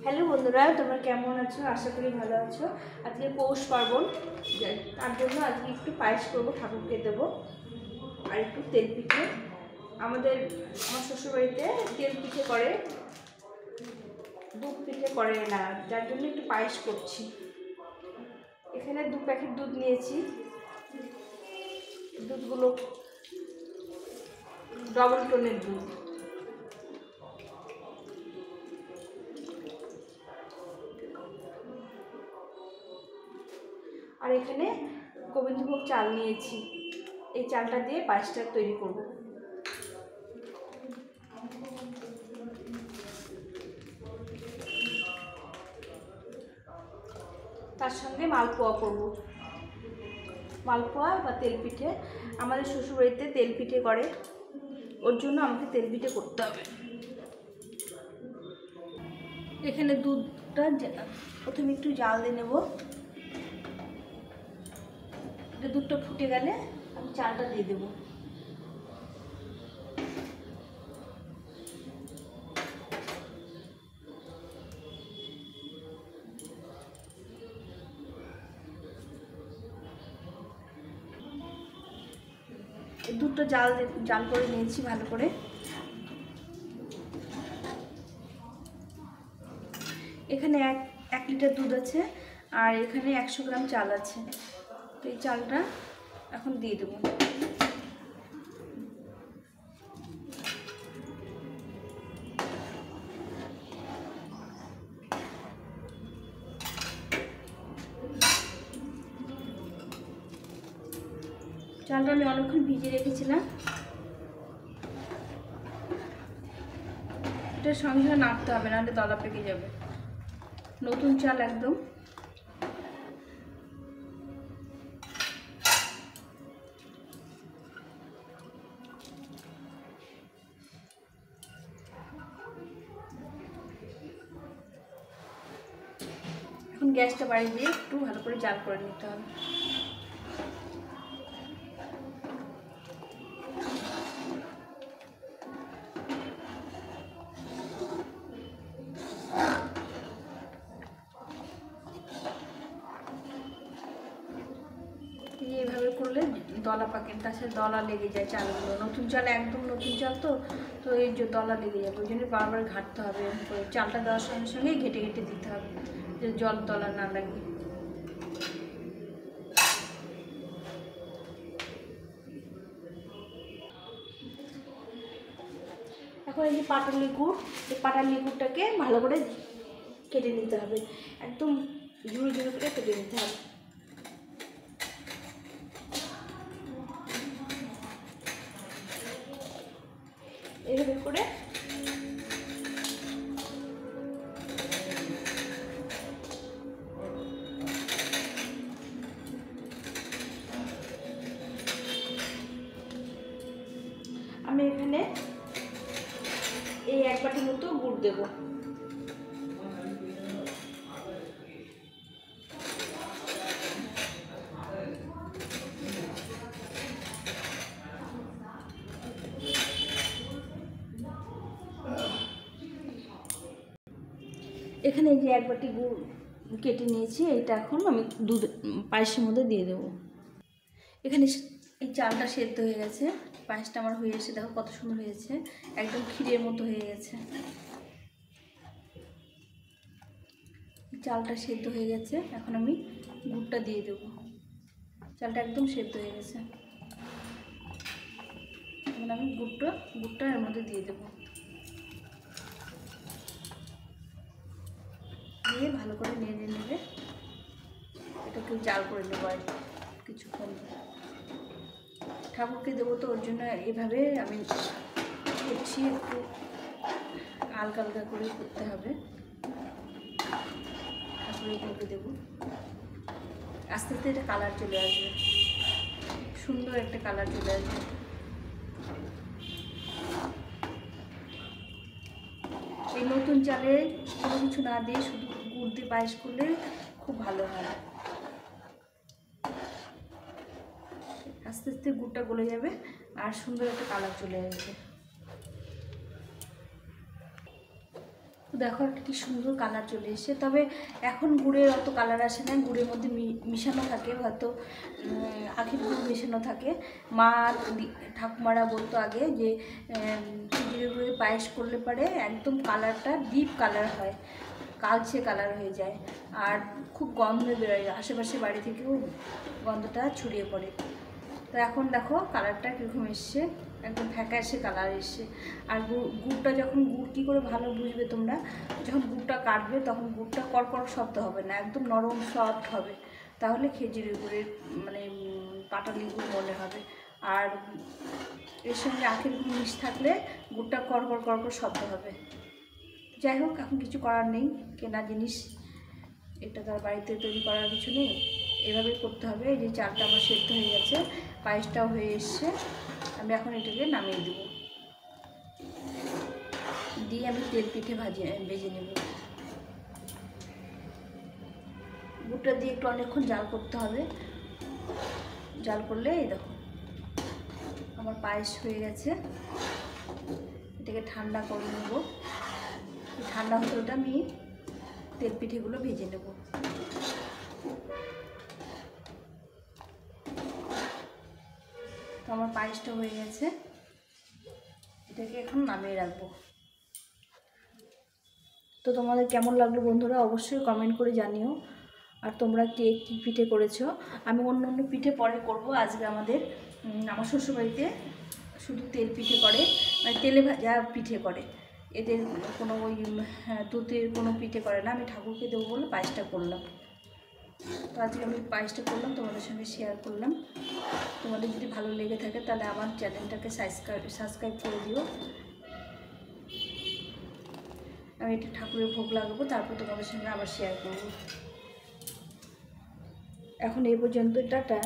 Hello বন্ধুরা, তোমরা কেমন আছো? আশা করি ভালো আছো। আজকে পৌষ পার্বণ, তার জন্য আজকে একটু পায়েস করবো, ঠাকুরকে দেবো। আর একটু তেল পিঠে। আমার শ্বশুরবাড়িতে তেল পিঠে করে, দুধ পিঠে করে না, যার জন্য একটু পায়েস করছি। এখানে 2 প্যাকেট দুধ নিয়েছি। দুধগুলো ডবল টোনের দুধ। আর এখানে গোবিন্দভোগ চাল নিয়েছি। এই চালটা দিয়ে পায়েসটা তৈরি করব। তার সঙ্গে মালপোয়া করব, মালপোয়া বা তেল পিঠে। আমাদের শ্বশুরবাড়িতে তেল পিঠে করে, ওর জন্য আমাকে তেল পিঠে করতে হবে। এখানে দুধটা প্রথমে একটু জাল দিয়ে নেব। দুধটা ফুটে গেলে আমি চালটা দিয়ে দেবো। দুধটা জাল করে নিয়েছি ভালো করে। এখানে এক লিটার দুধ আছে, আর এখানে 100 গ্রাম চাল আছে। তো এই চালটা এখন দিয়ে দেবো। চালটা আমি অনেকক্ষণ ভিজিয়ে রেখেছিলাম। এটা সঙ্গে সঙ্গে নাড়তে হবে, নাহলে দলা পেকে যাবে। নতুন চাল একদম। এখন গ্যাসটা বাড়িয়ে দিয়ে একটু ভালো করে জাল করে নিতে হবে। এইভাবে করলে দলা পাকে, তাছাড়া দলা লেগে যায় চালগুলো। নতুন চাল, একদম নতুন চাল তো এই যে দলা লেগে যাবে, ওই জন্য বারবার ঘাটতে হবে। চালটা দেওয়ার সঙ্গে সঙ্গেই ঘেটে ঘেটে দিতে হবে, যে জল দলা না লাগে। এখন এই যে পাটালি গুড়, এই পাটালি গুড়টাকে ভালো করে কেটে নিতে হবে, একদম ঝুড়ো ঝুড়ো করে কেটে নিতে হবে। এইভাবে করে আমি এখানে এই 1 বাটির মতো গুড় দেবো। এখানে এই যে 1 বাটি গুড় কেটে নিয়েছি, এটা এখন আমি দুধ পায়েসের মধ্যে দিয়ে দেবো। এখানে এই চালটা সেদ্ধ হয়ে গেছে, পায়েসটা আমার হয়ে এসে দেখো কত সুন্দর হয়েছে, একদম ক্ষীরের মতো হয়ে গেছে। চালটা সেদ্ধ হয়ে গেছে, এখন আমি গুড়টা দিয়ে দেবো। চালটা একদম সেদ্ধ হয়ে গেছে, এখন আমি গুড়টা এর মধ্যে দিয়ে দেবো। দিয়ে ভালো করে নেড়ে নেড়ে এটাকে জাল করে নেবো আর কিছুক্ষণ। ঠাকুরকে দেবো তো, ওর জন্য এভাবে আমি করছি, একটু হালকা হালকা করে করতে হবে। ঠাকুরকে দেবো, আস্তে আস্তে এটা কালার চলে আসবে, সুন্দর একটা কালার চলে আসবে। এই নতুন চালে কোনো কিছু না দিয়ে শুধু গুড় দিয়ে পায়েস করলে খুব ভালো হয়। আস্তে আস্তে গুড়টা গলে যাবে আর সুন্দর একটা কালার চলে আসবে। তো দেখো একটা কি সুন্দর কালার চলে এসেছে। তবে এখন গুড়ের অত কালার আসে না, গুড়ের মধ্যে মিশানো থাকে, হয়তো আখের গুড় মেশানো থাকে। মা ঠাকুমারা বলতো আগে যে খেজুরের গুড়ের পায়েস করলে পরে একদম কালারটা ডিপ কালার হয়, কালচে কালার হয়ে যায়, আর খুব গন্ধ বেরোয়, আশেপাশে বাড়ি থেকেও গন্ধটা ছড়িয়ে পড়ে। তো এখন দেখো কালারটা কীরকম এসছে, একদম ফ্যাকাশে কালার এসছে। আর গুড়টা যখন গুড় কী করে ভালো বুঝবে তোমরা, যখন গুড়টা কাটবে তখন গুড়টা কড়কড় শব্দ হবে না, একদম নরম সফট হবে, তাহলে খেজুরের গুড়ের মানে পাটালি গুড় মনে হবে। আর এর সঙ্গে আখের গুড় মিশ থাকলে গুড়টা কড়কড় কড়কড় শব্দ হবে। যাই হোক, এখন কিছু করার নেই, কেনা জিনিস, এটা তার বাড়িতে তৈরি করার কিছু নেই, এভাবেই করতে হবে। এই যে চালটা আমার সেদ্ধ হয়ে গেছে, পায়েসটাও হয়ে এসছে, আমি এখন এটাকে নামিয়ে দেব, দিয়ে আমি তেল পিঠে ভেজে নেব। গুড়টা দিয়ে একটু অনেকক্ষণ জাল করতে হবে, জাল করলে এই দেখো আমার পায়েস হয়ে গেছে। এটাকে ঠান্ডা করে নেব, ঠান্ডা হতে ওটা আমি তেল পিঠেগুলো ভেজে নেব। তো আমার পায়েসটা হয়ে গেছে, এটাকে এখন নামিয়ে রাখবো। তো তোমাদের কেমন লাগলো বন্ধুরা অবশ্যই কমেন্ট করে জানিও। আর তোমরা কে কী পিঠে করেছো, আমি অন্য অন্য পিঠে পরে করব। আজকে আমার শ্বশুরবাড়িতে শুধু তেল পিঠে করে, মানে তেলে ভাজা পিঠে করে, এদের কোনো ওই দুধের কোনো পিঠে করে না। আমি ঠাকুরকে দেবো বলে পায়েসটা করলাম। তো আজকে আমি পায়েসটা করলাম, তোমাদের সঙ্গে শেয়ার করলাম। তোমাদের যদি ভালো লেগে থাকে তাহলে আমার চ্যানেলটাকে সাবস্ক্রাইব করে দিও। আমি এটা ঠাকুরের ভোগ লাগাবো, তারপর তোমাদের সঙ্গে আবার শেয়ার করব। এখন এই পর্যন্ত, টাটা।